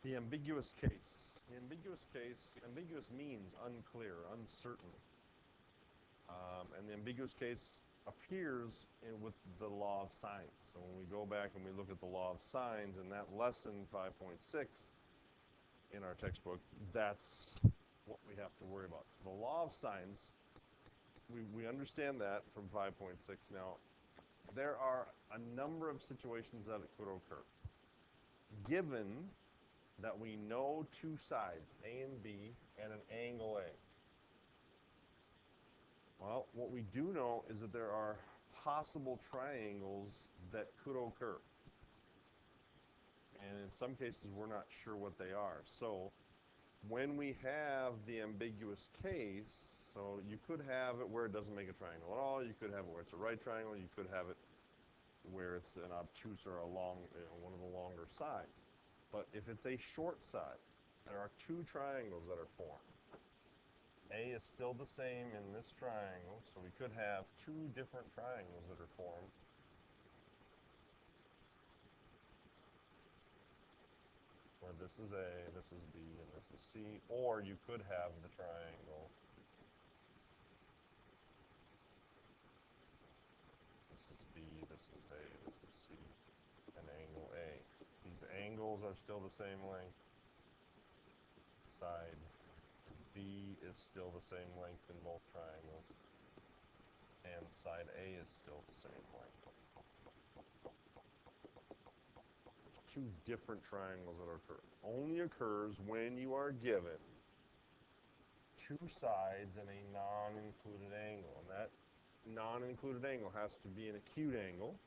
The ambiguous case. The ambiguous case, ambiguous means unclear, uncertain. And the ambiguous case appears with the law of signs. So when we go back and we look at the law of signs in that lesson 5.6 in our textbook, that's what we have to worry about. So the law of signs, we understand that from 5.6. Now, there are a number of situations that it could occur. Given that we know two sides, A and B, and an angle A. Well, what we do know is that there are possible triangles that could occur. And in some cases, we're not sure what they are. So when we have the ambiguous case, so you could have it where it doesn't make a triangle at all. You could have it where it's a right triangle. You could have it where it's an obtuse or a long, one of the longer sides. But if it's a short side, there are two triangles that are formed. A is still the same in this triangle, so we could have two different triangles that are formed. Where this is A, this is B, and this is C. Or you could have the triangle. This is B, this is A, this is C, and angle A. These angles are still the same length. Side B is still the same length in both triangles. And side A is still the same length. Two different triangles that occur. Only occurs when you are given two sides and a non-included angle. And that non-included angle has to be an acute angle.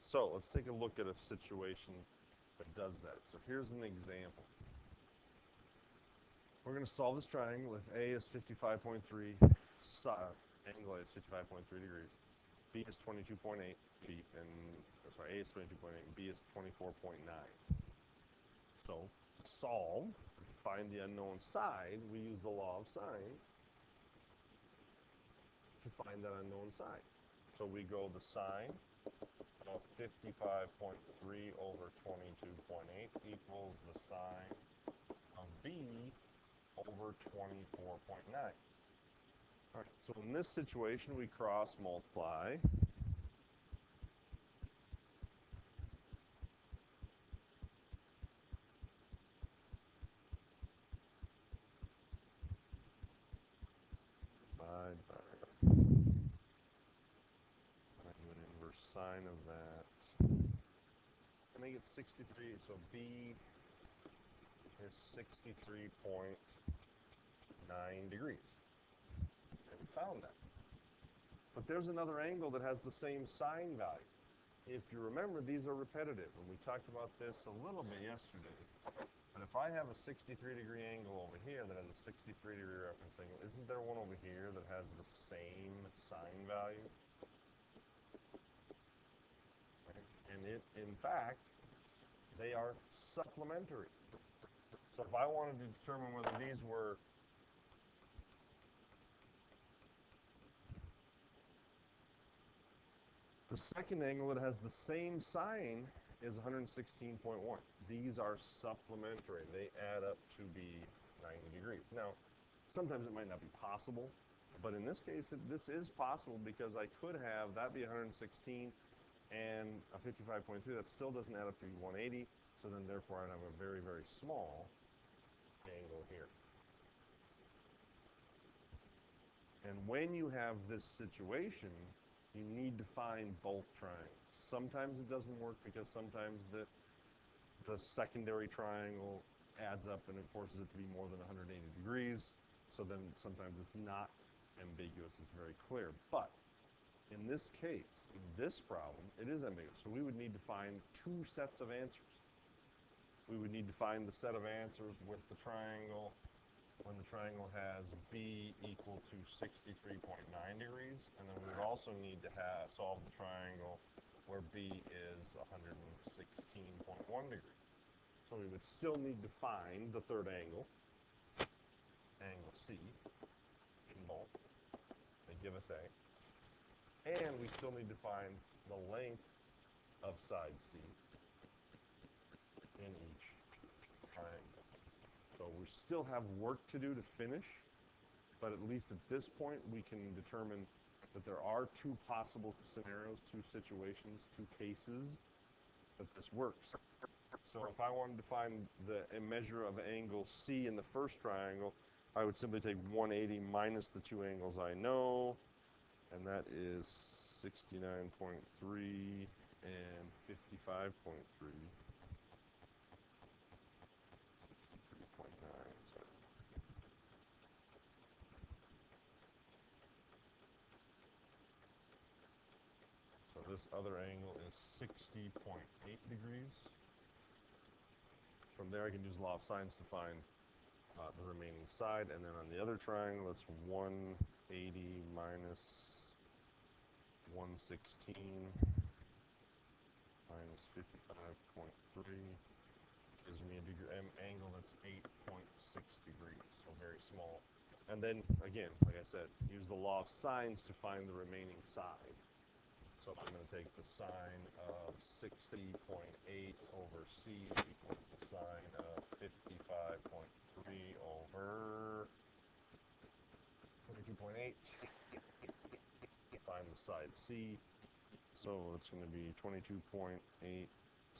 So let's take a look at a situation that does that. So here's an example. We're going to solve this triangle if A is 55.3, angle A is 55.3 degrees, B is 22.8 feet, and A is 22.8, and B is 24.9. So to solve, find the unknown side, we use the law of signs to find that unknown side. So we go the sine of 55.3 over 22.8 equals the sine of B over 24.9. All right, so in this situation, we cross multiply. Divide by. I do an inverse sine of that. And I get 63, so B is 63.9 degrees. And we found that. But there's another angle that has the same sine value. If you remember, these are repetitive, and we talked about this a little bit yesterday. But if I have a 63-degree angle over here that has a 63-degree reference angle, isn't there one over here that has the same sine value? Right? And in fact, they are supplementary. So if I wanted to determine whether these were the second angle that has the same sine is 116.1. These are supplementary. They add up to be 90 degrees. Now, sometimes it might not be possible, but in this case, this is possible because I could have that be 116 and a 55.3. That still doesn't add up to be 180, so then therefore I'd have a very, very small angle here. And when you have this situation, you need to find both triangles. Sometimes it doesn't work because sometimes the secondary triangle adds up and it forces it to be more than 180 degrees. So then sometimes it's not ambiguous, it's very clear. But in this case, in this problem, it is ambiguous. So we would need to find two sets of answers. We would need to find the set of answers with the triangle when the triangle has B equal to 63.9 degrees, and then we would also need to solve the triangle where B is 116.1 degrees. So we would still need to find the third angle, angle C, in both. They give us A. And we still need to find the length of side C. in each triangle. So we still have work to do to finish, but at least at this point we can determine that there are two possible scenarios, two situations, two cases that this works. So if I wanted to find a measure of angle C in the first triangle, I would simply take 180 minus the two angles I know, and that is 69.3 and 55.3. 63.9. So this other angle is 60.8 degrees. From there I can use law of sines to find the remaining side, and then on the other triangle it's 180 minus 116 minus 55.3 gives me an angle that's 8.6 degrees, so very small. And then again, like I said, use the law of sines to find the remaining side. So I'm going to take the sine of 60.8 over C equals the sine of 55.3 over 22.8. Find the side C. So it's going to be 22.8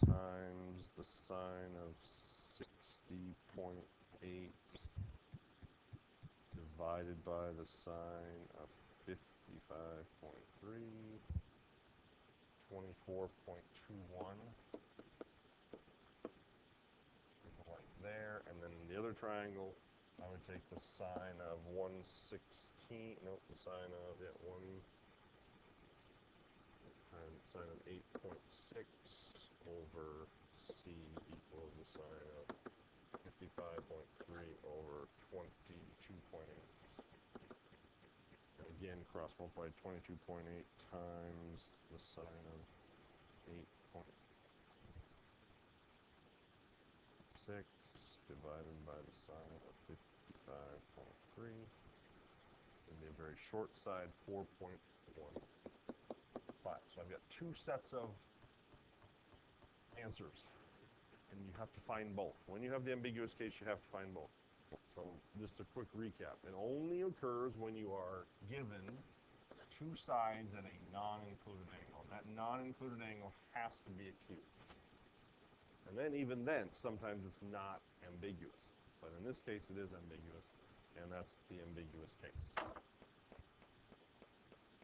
times the sine of 60.8 divided by the sine of 55.3. 24.21 like there, and then in the other triangle I would take the sine of 116, nope, the sine of, sine of 8.6 over C equals the sine of 55.3 over 22.8. Again, cross multiply 22.8 times the sine of 8.6 divided by the sine of 55.3. It'll be a very short side, 4.15. So I've got two sets of answers, and you have to find both. When you have the ambiguous case, you have to find both. So just a quick recap. It only occurs when you are given two sides at a non-included angle. That non-included angle has to be acute. And then even then, sometimes it's not ambiguous. But in this case, it is ambiguous, and that's the ambiguous case.